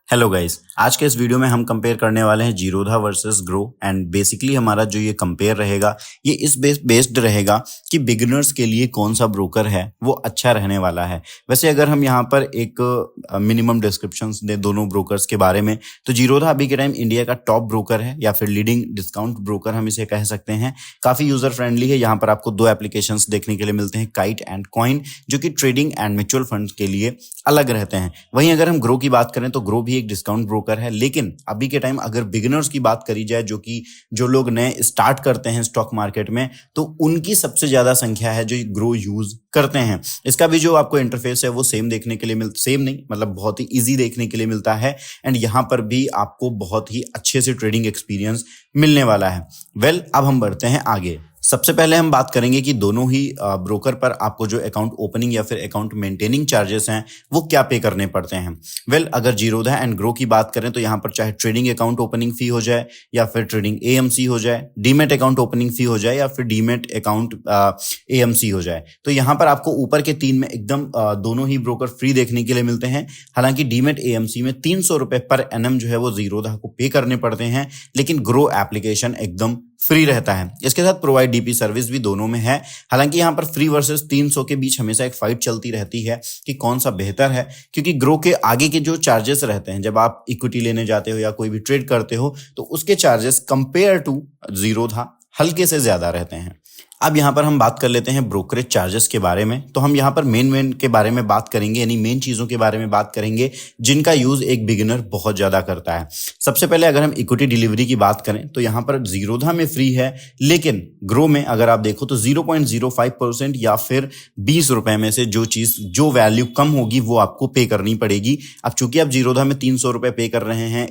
Hello guys, आज के इस वीडियो में हम कंपेयर करने वाले हैं Zerodha versus grow and basically हमारा जो ये कंपेयर रहेगा ये इस बेस्ड रहेगा कि बिगिनर्स के लिए कौन सा ब्रोकर है वो अच्छा रहने वाला है। वैसे अगर हम यहाँ पर एक मिनिमम डिस्क्रिप्शंस दें दोनों ब्रोकर्स के बारे में तो जीरोधा अभी के टाइम इंडिया का टॉप ब्रोकर है या फिर लीडिंग डिस्काउंट ब्रोकर हम इसे कह सकते हैं। काफी यूजर फ्रेंडली है। यहाँ पर आपको दो एप्लीकेशंस देखने के लिए मिलते हैं, काइट एंड कॉइन, जो कि ट्रेडिंग एंड म्यूचुअल फंड के लिए अलग रहते हैं। वहीं अगर हम ग्रो की बात करें तो ग्रो भी एक डिस्काउंट ब्रोकर है, लेकिन अभी के टाइम अगर बिगिनर्स की बात करी जाए जो लोग नए स्टार्ट करते हैं स्टॉक मार्केट में तो उनकी सबसे ज्यादा संख्या है जो ग्रो यूज करते हैं। इसका भी जो आपको इंटरफेस है वो सेम देखने के लिए सेम नहीं मतलब बहुत ही इजी देखने के लिए मिलता है एंड यहाँ पर भी आपको बहुत ही अच्छे से ट्रेडिंग एक्सपीरियंस मिलने वाला है। अब हम बढ़ते हैं आगे। सबसे पहले हम बात करेंगे कि दोनों ही ब्रोकर पर आपको जो अकाउंट ओपनिंग या फिर अकाउंट मेंटेनिंग चार्जेस हैं वो क्या पे करने पड़ते हैं। अगर जीरोधा एंड ग्रो की बात करें तो यहाँ पर चाहे ट्रेडिंग अकाउंट ओपनिंग फी हो जाए या फिर ट्रेडिंग एएमसी हो जाए, डीमेट अकाउंट ओपनिंग फी हो जाए या फिर डीमेट अकाउंट एएमसी हो जाए, तो यहाँ पर आपको ऊपर के तीन में एकदम दोनों ही ब्रोकर फ्री देखने के लिए मिलते हैं। हालांकि डीमेट एएमसी में 300 रुपए पर एनम जो है वो जीरोधा को पे करने पड़ते हैं, लेकिन ग्रो एप्लीकेशन एकदम फ्री रहता है। इसके साथ प्रोवाइड डीपी सर्विस भी दोनों में है। हालांकि यहाँ पर फ्री वर्सेस 300 के बीच हमेशा एक फाइट चलती रहती है कि कौन सा बेहतर है, क्योंकि ग्रो के आगे के जो चार्जेस रहते हैं जब आप इक्विटी लेने जाते हो या कोई भी ट्रेड करते हो तो उसके चार्जेस कंपेयर टू जीरोधा हल्के से ज्यादा रहते हैं। अब यहाँ पर हम बात कर लेते हैं ब्रोकरेज चार्जेस के बारे में। तो हम यहाँ पर मेन के बारे में बात करेंगे, यानी मेन चीजों के बारे में बात करेंगे जिनका यूज एक बिगिनर बहुत ज्यादा करता है। सबसे पहले अगर हम इक्विटी डिलीवरी की बात करें तो यहाँ पर जीरोधा में फ्री है, लेकिन ग्रो में अगर आप देखो तो 0.05% या फिर 20 रुपए में से जो वैल्यू कम होगी वो आपको पे करनी पड़ेगी। अब चूंकि आप जीरोधा में 300 रुपए पे कर रहे हैं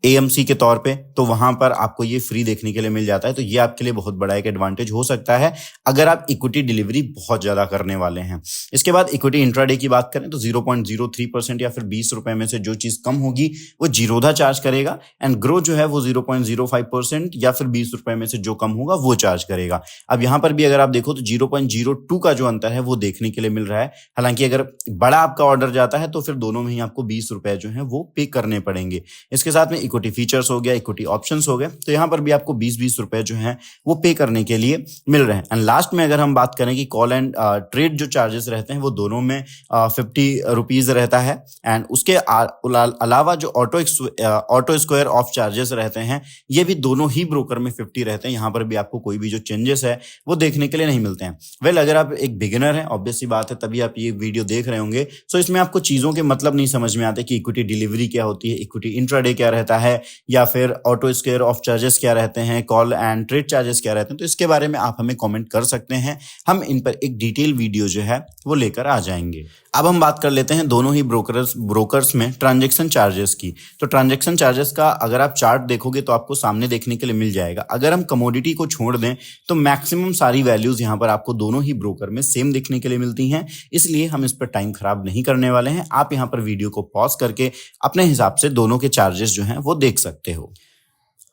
एएमसी के तौर पे, तो वहां पर आपको ये फ्री देखने के लिए मिल जाता है। तो ये आपके लिए बहुत बड़ा एक एडवांटेज हो सकता है अगर आप इक्विटी डिलीवरी बहुत ज्यादा करने वाले हैं। इसके बाद इक्विटी इंट्राडे की बात करें तो 0.03% या फिर 20 रुपए में से जो चीज कम होगी वो जीरोधा चार्ज करेगा एंड ग्रो जो है वो 0.05% या फिर 20 रुपए में से जो कम होगा वो चार्ज करेगा। अब यहां पर भी अगर आप देखो तो 0.02 का जो अंतर है वो देखने के लिए मिल रहा है। हालांकि अगर बड़ा आपका ऑर्डर जाता है तो फिर दोनों में ही आपको 20 रुपए जो है वो पे करने पड़ेंगे। इसके साथ में इक्विटी फीचर्स हो गया, इक्विटी ऑप्शंस हो गए, तो यहां पर भी आपको 20-20 रुपए जो है वो पे करने के लिए मिल रहे हैं। एंड लास्ट में अगर हम बात करें कि कॉल एंड ट्रेड जो चार्जेस रहते हैं वो दोनों में 50 रुपीज रहता है एंड उसके अलावा जो ऑटो स्क्वायर ऑफ चार्जेस रहते हैं ये भी दोनों ही ब्रोकर में 50 रहते हैं। यहाँ पर भी आपको कोई भी जो चेंजेस है वो देखने के लिए नहीं मिलते हैं। अगर आप एक बिगिनर हैं, ऑब्वियस सी बात है, तभी आप ये वीडियो देख रहे होंगे, सो इसमें आपको चीजों के मतलब नहीं समझ में आते कि इक्विटी डिलीवरी क्या होती है, इक्विटी इंट्राडे क्या रहता है, या फिर ऑटो स्क्वायर ऑफ चार्जेस क्या रहते हैं, कॉल एंड ट्रेड चार्जेस क्या रहते हैं। तो इसके बारे में आप हमें कमेंट कर सकते हैं, हम इन पर एक डिटेल वीडियो जो है वो लेकर आ जाएंगे। अब हम बात कर लेते हैं दोनों ही ब्रोकर्स में ट्रांजैक्शन चार्जेस की। तो ट्रांजैक्शन चार्जेस का अगर आप चार्ट देखोगे तो आपको सामने देखने के लिए मिल जाएगा। अगर हम कमोडिटी को छोड़ दें तो मैक्सिमम सारी वैल्यूज यहाँ पर आपको दोनों ही ब्रोकर में सेम देखने के लिए मिलती हैं, इसलिए हम इस पर टाइम खराब नहीं करने वाले हैं। आप यहाँ पर वीडियो को पॉज करके अपने हिसाब से दोनों के चार्जेस जो हैं वो देख सकते हो।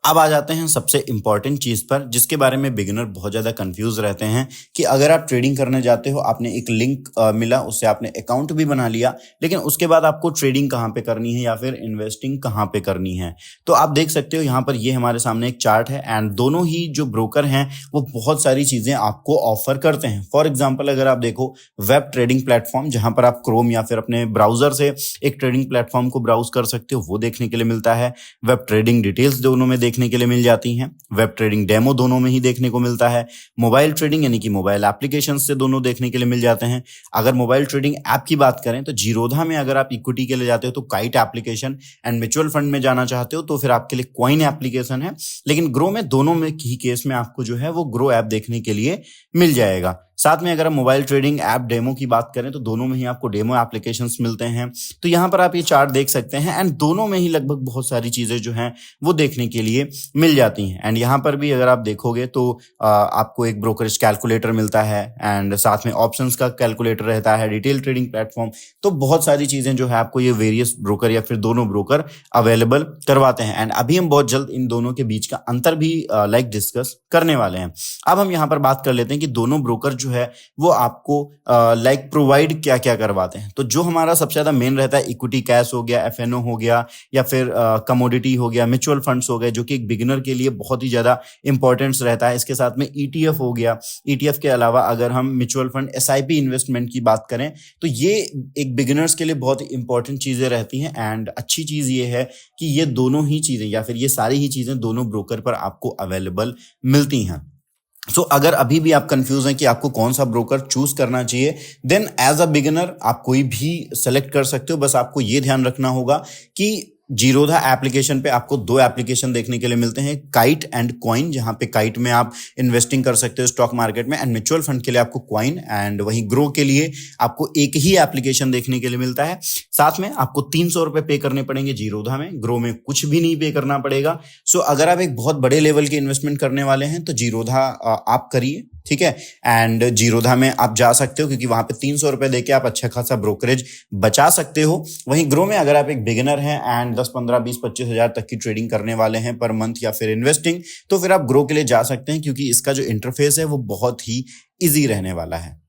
अब आ जाते हैं सबसे इंपॉर्टेंट चीज पर जिसके बारे में बिगिनर बहुत ज्यादा कंफ्यूज रहते हैं कि अगर आप ट्रेडिंग करने जाते हो, आपने एक लिंक मिला, उससे आपने अकाउंट भी बना लिया, लेकिन उसके बाद आपको ट्रेडिंग कहाँ पे करनी है या फिर इन्वेस्टिंग कहाँ पे करनी है। तो आप देख सकते हो यहाँ पर ये हमारे सामने एक चार्ट है एंड दोनों ही जो ब्रोकर हैं वो बहुत सारी चीजें आपको ऑफर करते हैं। फॉर एग्जाम्पल अगर आप देखो वेब ट्रेडिंग प्लेटफॉर्म, जहां पर आप क्रोम या फिर अपने ब्राउजर से एक ट्रेडिंग प्लेटफॉर्म को ब्राउज कर सकते हो, वो देखने के लिए मिलता है। वेब ट्रेडिंग डिटेल्स दोनों में देखने के लिए मिल जाती हैं। वेब ट्रेडिंग डेमो दोनों में ही देखने को मिलता है। मोबाइल ट्रेडिंग यानी कि मोबाइल एप्लीकेशन से दोनों देखने के लिए मिल जाते हैं। अगर मोबाइल ट्रेडिंग ऐप की बात करें तो जीरोधा में अगर आप इक्विटी के लिए जाते हो तो kite application and mutual fund में जाना चाहते हो तो फिर आपके लिए कॉइन एप्लीकेशन है। लेकिन ग्रो में दोनों में ही केस में आपको जो है वो ग्रो ऐप देखने के लिए मिल जाएगा। साथ में अगर हम मोबाइल ट्रेडिंग ऐप डेमो की बात करें तो दोनों में ही आपको डेमो एप्लीकेशंस मिलते हैं। तो यहाँ पर आप ये चार्ट देख सकते हैं एंड दोनों में ही लगभग बहुत सारी चीजें जो हैं वो देखने के लिए मिल जाती हैं। एंड यहाँ पर भी अगर आप देखोगे तो आपको एक ब्रोकरेज कैलकुलेटर मिलता है एंड साथ में ऑप्शंस का कैलकुलेटर रहता है, डिटेल ट्रेडिंग प्लेटफॉर्म, तो बहुत सारी चीजें जो है आपको ये वेरियस ब्रोकर या फिर दोनों ब्रोकर अवेलेबल करवाते हैं। एंड अभी हम बहुत जल्द इन दोनों के बीच का अंतर भी डिस्कस करने वाले हैं। अब हम यहाँ पर बात कर लेते हैं कि दोनों ब्रोकर जो है वो आपको लाइक प्रोवाइड क्या क्या करवाते हैं। तो जो हमारा सबसे ज्यादा मेन रहता है, इक्विटी कैश हो गया, एफएनओ हो गया, या फिर कमोडिटी हो गया, म्यूचुअल फंड्स हो गए, जो कि एक बिगिनर के लिए बहुत ही ज्यादा इंपॉर्टेंस रहता है। इसके साथ में ईटीएफ हो गया। ईटीएफ के अलावा अगर हम म्यूचुअल फंड एसआईपी इन्वेस्टमेंट की बात करें तो ये एक बिगिनर्स के लिए बहुत इंपॉर्टेंट चीजें रहती हैं। एंड अच्छी चीज ये है कि ये दोनों ही चीजें या फिर ये सारी ही चीजें दोनों ब्रोकर पर आपको अवेलेबल मिलती हैं। सो अगर अभी भी आप कंफ्यूज हैं कि आपको कौन सा ब्रोकर चूज करना चाहिए, देन एज अ बिगिनर आप कोई भी सेलेक्ट कर सकते हो। बस आपको ये ध्यान रखना होगा कि जीरोधा एप्लीकेशन पे आपको 2 एप्लीकेशन देखने के लिए मिलते हैं, काइट एंड कॉइन, जहां पे काइट में आप इन्वेस्टिंग कर सकते हो स्टॉक मार्केट में, एंड म्यूचुअल फंड के लिए आपको कॉइन, एंड वहीं ग्रो के लिए आपको एक ही एप्लीकेशन देखने के लिए मिलता है। साथ में आपको 300 रुपए पे करने पड़ेंगे जीरोधा में, ग्रो में कुछ भी नहीं पे करना पड़ेगा। सो अगर आप एक बहुत बड़े लेवल की इन्वेस्टमेंट करने वाले हैं तो जीरोधा आप करिए, ठीक है। एंड जीरोधा में आप जा सकते हो क्योंकि वहां पे 300 रुपए देके आप अच्छा खासा ब्रोकरेज बचा सकते हो। वहीं ग्रो में अगर आप एक बिगिनर हैं एंड 10, 15, 20, 25 हजार तक की ट्रेडिंग करने वाले हैं पर मंथ या फिर इन्वेस्टिंग, तो फिर आप ग्रो के लिए जा सकते हैं क्योंकि इसका जो इंटरफेस है वो बहुत ही इजी रहने वाला है।